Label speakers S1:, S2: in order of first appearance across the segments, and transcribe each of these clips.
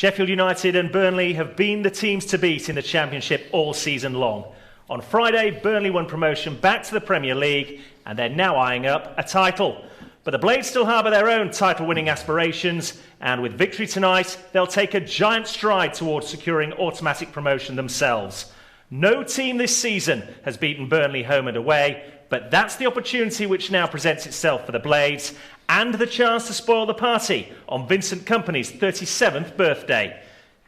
S1: Sheffield United and Burnley have been the teams to beat in the Championship all season long. On Friday, Burnley won promotion back to the Premier League and they're now eyeing up a title. But the Blades still harbour their own title-winning aspirations, and with victory tonight, they'll take a giant stride towards securing automatic promotion themselves. No team this season has beaten Burnley home and away, but that's the opportunity which now presents itself for the Blades, and the chance to spoil the party on Vincent Kompany's 37th birthday.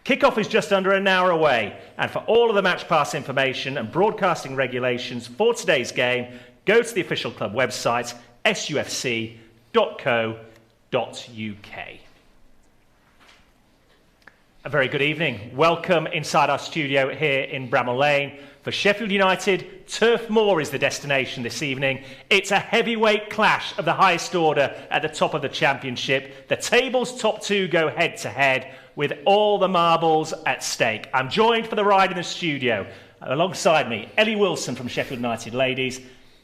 S1: Kick-off is just under an hour away, and for all of the match pass information and broadcasting regulations for today's game, go to the official club website, sufc.co.uk. A very good evening. Welcome inside our studio here in Bramall Lane. For Sheffield United, Turf Moor is the destination this evening. It's a heavyweight clash of the highest order at the top of the Championship. The table's top two go head-to-head with all the marbles at stake. I'm joined for the ride in the studio. Alongside me, Ellie Wilson from Sheffield United Ladies,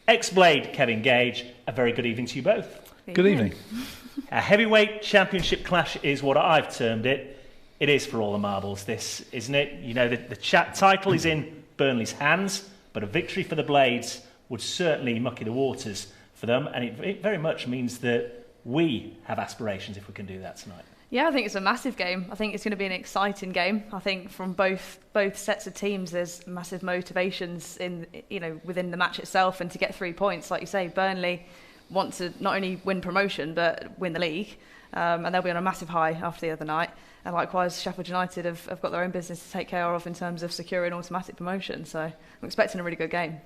S1: ex-Blade Kevin Gage. A very good evening to you both.
S2: Good evening.
S1: A heavyweight Championship clash is what I've termed it. It is for all the marbles, this, isn't it? You know, the title is in Burnley's hands, but a victory for the Blades would certainly mucky the waters for them, and it very much means that we have aspirations if we can do that tonight.
S3: Yeah, I think it's a massive game. I think it's going to be an exciting game. I think from both sets of teams, there's massive motivations within the match itself, and to get 3 points, like you say, Burnley want to not only win promotion but win the league, and they'll be on a massive high after the other night. And likewise, Sheffield United have got their own business to take care of in terms of securing automatic promotion. So I'm expecting a really good game.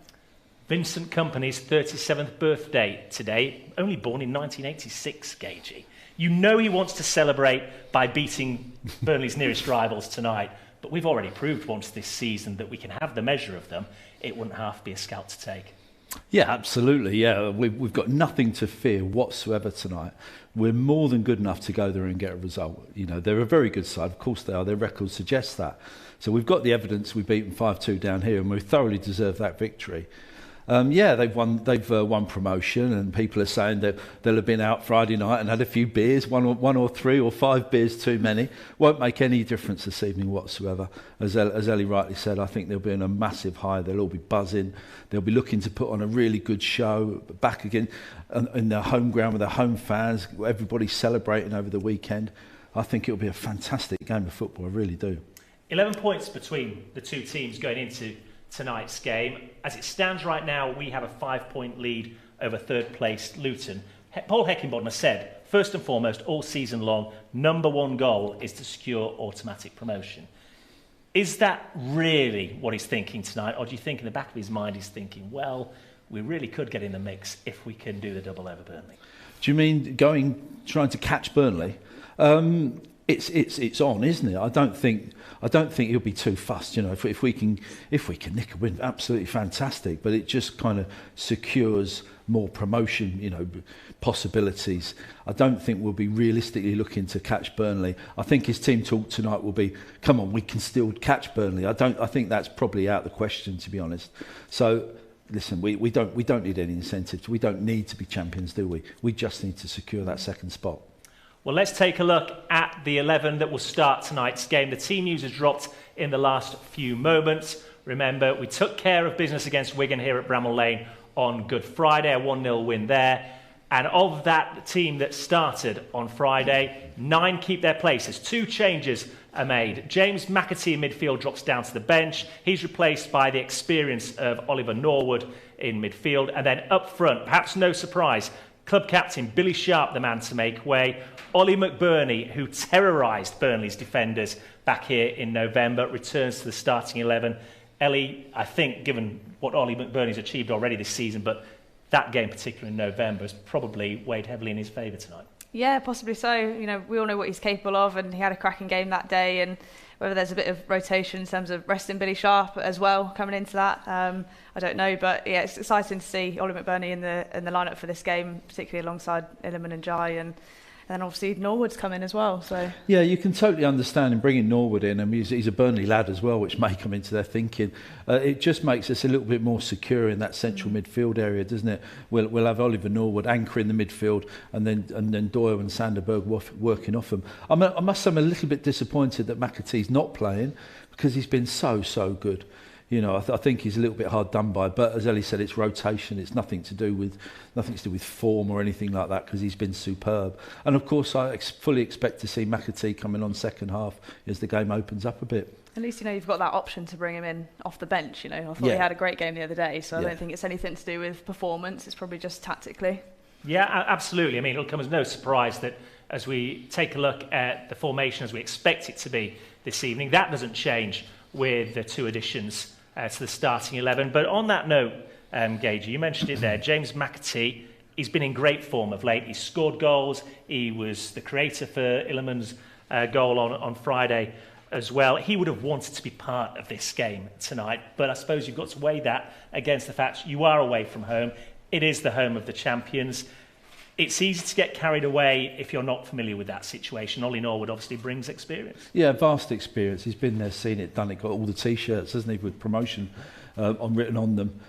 S1: Vincent Kompany's 37th birthday today, only born in 1986, Gagey. You know he wants to celebrate by beating Burnley's nearest rivals tonight, but we've already proved once this season that we can have the measure of them. It wouldn't half be a scalp to take.
S2: Yeah, absolutely. Yeah, we've got nothing to fear whatsoever tonight. We're more than good enough to go there and get a result. You know, they're a very good side. Of course they are. Their record suggests that. So we've got the evidence. We've beaten 5-2 down here, and we thoroughly deserve that victory. They've won promotion, and people are saying that they'll have been out Friday night and had a few beers, one or three or five beers too many. Won't make any difference this evening whatsoever. As Ellie rightly said, I think they'll be in a massive high. They'll all be buzzing. They'll be looking to put on a really good show back again in their home ground with their home fans. Everybody's celebrating over the weekend. I think it'll be a fantastic game of football. I really do.
S1: 11 points between the two teams going into tonight's game. As it stands right now, we have a 5-point lead over third place Luton. Paul Heckingbottom has said, first and foremost, all season long, number one goal is to secure automatic promotion. Is that really what he's thinking tonight, or do you think in the back of his mind he's thinking, well, we really could get in the mix if we can do the double over Burnley?
S2: Do you mean trying to catch Burnley? It's on, isn't it? I don't think he'll be too fussed. You know, if we can nick a win, absolutely fantastic. But it just kind of secures more promotion, possibilities. I don't think we'll be realistically looking to catch Burnley. I think his team talk tonight will be, come on, we can still catch Burnley. I think that's probably out of the question, to be honest. So listen, we don't need any incentives. We don't need to be champions, do we? We just need to secure that second spot.
S1: Well, let's take a look at the 11 that will start tonight's game. The team news has dropped in the last few moments. Remember, we took care of business against Wigan here at Bramall Lane on Good Friday, a 1-0 win there. And of that team that started on Friday, 9 keep their places. 2 changes are made. James McAtee in midfield drops down to the bench. He's replaced by the experience of Oliver Norwood in midfield. And then up front, perhaps no surprise, club captain Billy Sharp, the man to make way. Ollie McBurney, who terrorised Burnley's defenders back here in November, returns to the starting 11. Ellie, I think, given what Ollie McBurney's achieved already this season, but that game, particularly in November, has probably weighed heavily in his favour tonight. Yeah,
S3: possibly so. We all know what he's capable of, and he had a cracking game that day. And whether there's a bit of rotation in terms of resting Billy Sharp as well coming into that, I don't know. But yeah, it's exciting to see Ollie McBurney in the lineup for this game, particularly alongside Illiman and Jai. And then obviously Norwood's come in as well. So
S2: yeah, you can totally understand him bringing Norwood in. I mean, he's a Burnley lad as well, which may come into their thinking. It just makes us a little bit more secure in that central midfield area, doesn't it? We'll have Oliver Norwood anchoring the midfield, and then Doyle and Sanderberg working off him. I must say I'm a little bit disappointed that McAtee's not playing, because he's been so good. You know, I think he's a little bit hard done by, but as Ellie said, it's rotation. It's nothing to do with form or anything like that, because he's been superb. And of course, I fully expect to see McAtee coming on second half as the game opens up a bit.
S3: At least, you know, you've got that option to bring him in off the bench. You know, I thought he had a great game the other day, so I don't think it's anything to do with performance. It's probably just tactically. Yeah,
S1: absolutely. I mean, it'll come as no surprise that as we take a look at the formation as we expect it to be this evening, that doesn't change with the two additions to the starting 11. But on that note, Gage, you mentioned it there, James McAtee, he's been in great form of late. He's scored goals. He was the creator for Illiman's goal on Friday as well. He would have wanted to be part of this game tonight, but I suppose you've got to weigh that against the fact you are away from home. It is the home of the champions. It's easy to get carried away if you're not familiar with that situation. Ollie Norwood obviously brings experience.
S2: Yeah, vast experience. He's been there, seen it, done it, got all the T-shirts, hasn't he, with promotion written on them.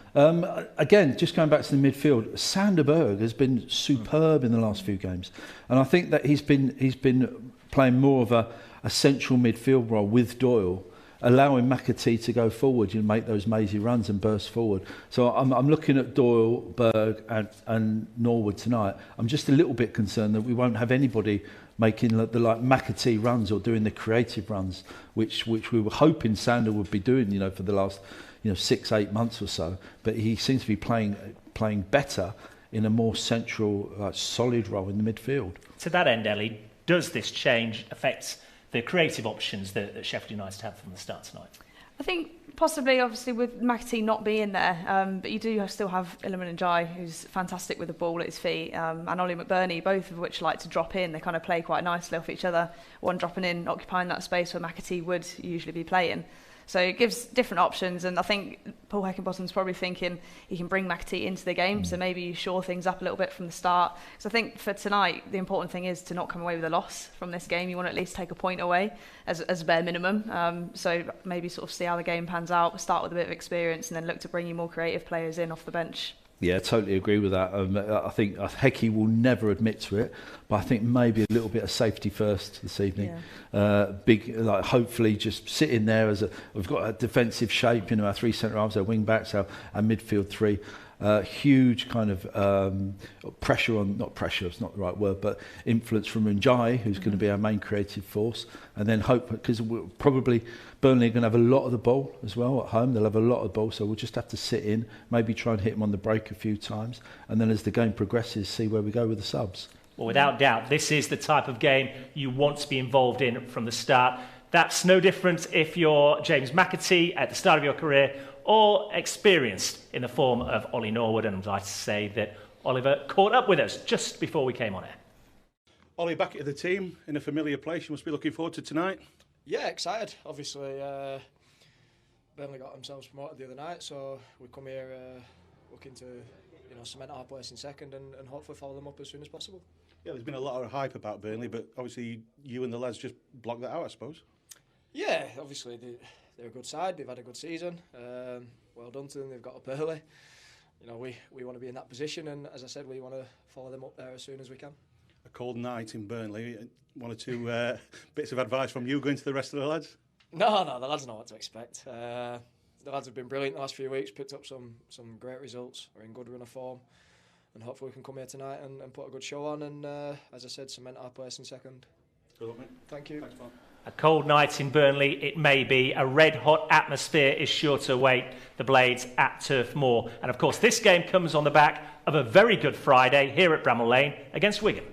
S2: Again, just going back to the midfield, Sanderberg has been superb in the last few games. And I think that he's been playing more of a central midfield role with Doyle, allowing McAtee to go forward, you make those mazy runs and burst forward. So I'm looking at Doyle, Berg and Norwood tonight. I'm just a little bit concerned that we won't have anybody making the like McAtee runs or doing the creative runs, which we were hoping Sander would be doing, you know, for the last 6-8 months or so. But he seems to be playing better in a more central, solid role in the midfield.
S1: To that end, Ellie, does this change affect the creative options that Sheffield United have from the start tonight?
S3: I think possibly, obviously, with McAtee not being there, but you do still have Illiman and Jai, who's fantastic with the ball at his feet, and Ollie McBurney, both of which like to drop in. They kind of play quite nicely off each other, one dropping in, occupying that space where McAtee would usually be playing. So it gives different options, and I think Paul Heckingbottom's probably thinking he can bring McAtee into the game, so maybe you shore things up a little bit from the start. So I think for tonight, the important thing is to not come away with a loss from this game. You want to at least take a point away as a bare minimum. So maybe sort of see how the game pans out, start with a bit of experience, and then look to bring you more creative players in off the bench.
S2: Yeah, totally agree with that. I think Hecky will never admit to it, but I think maybe a little bit of safety first this evening. Yeah. Hopefully just sitting there we've got a defensive shape, our three centre halves, our wing backs, our midfield three. Huge kind of pressure not pressure, it's not the right word, but influence from Njai, who's going to be our main creative force, and then hope, because probably Burnley are going to have a lot of the ball as well at home. They'll have a lot of the ball, so we'll just have to sit in, maybe try and hit them on the break a few times, and then as the game progresses, see where we go with the subs.
S1: Well, without doubt, this is the type of game you want to be involved in from the start. That's no different if you're James McAtee at the start of your career or experienced in the form of Ollie Norwood. And I'd like to say that Oliver caught up with us just before we came on air.
S4: Ollie, back at the team in a familiar place. You must be looking forward to tonight.
S5: Yeah, excited. Obviously, Burnley got themselves promoted the other night, so we come here looking to cement our place in second and hopefully follow them up as soon as possible.
S4: Yeah, there's been a lot of hype about Burnley, but obviously you and the lads just blocked that out, I suppose.
S5: Yeah, obviously they're a good side. They've had a good season. Well done to them. They've got up early. We want to be in that position, and as I said, we want to follow them up there as soon as we can.
S4: A cold night in Burnley. One or two bits of advice from you going to the rest of the lads?
S5: No, the lads know what to expect. The lads have been brilliant the last few weeks, picked up some great results, are in good run of form, and hopefully we can come here tonight and put a good show on and, as I said, cement our place in second.
S4: Good luck, mate.
S5: Thank you.
S4: Thanks, man.
S1: A cold night in Burnley, it may be. A red-hot atmosphere is sure to await the Blades at Turf Moor. And of course, this game comes on the back of a very good Friday here at Bramall Lane against Wigan.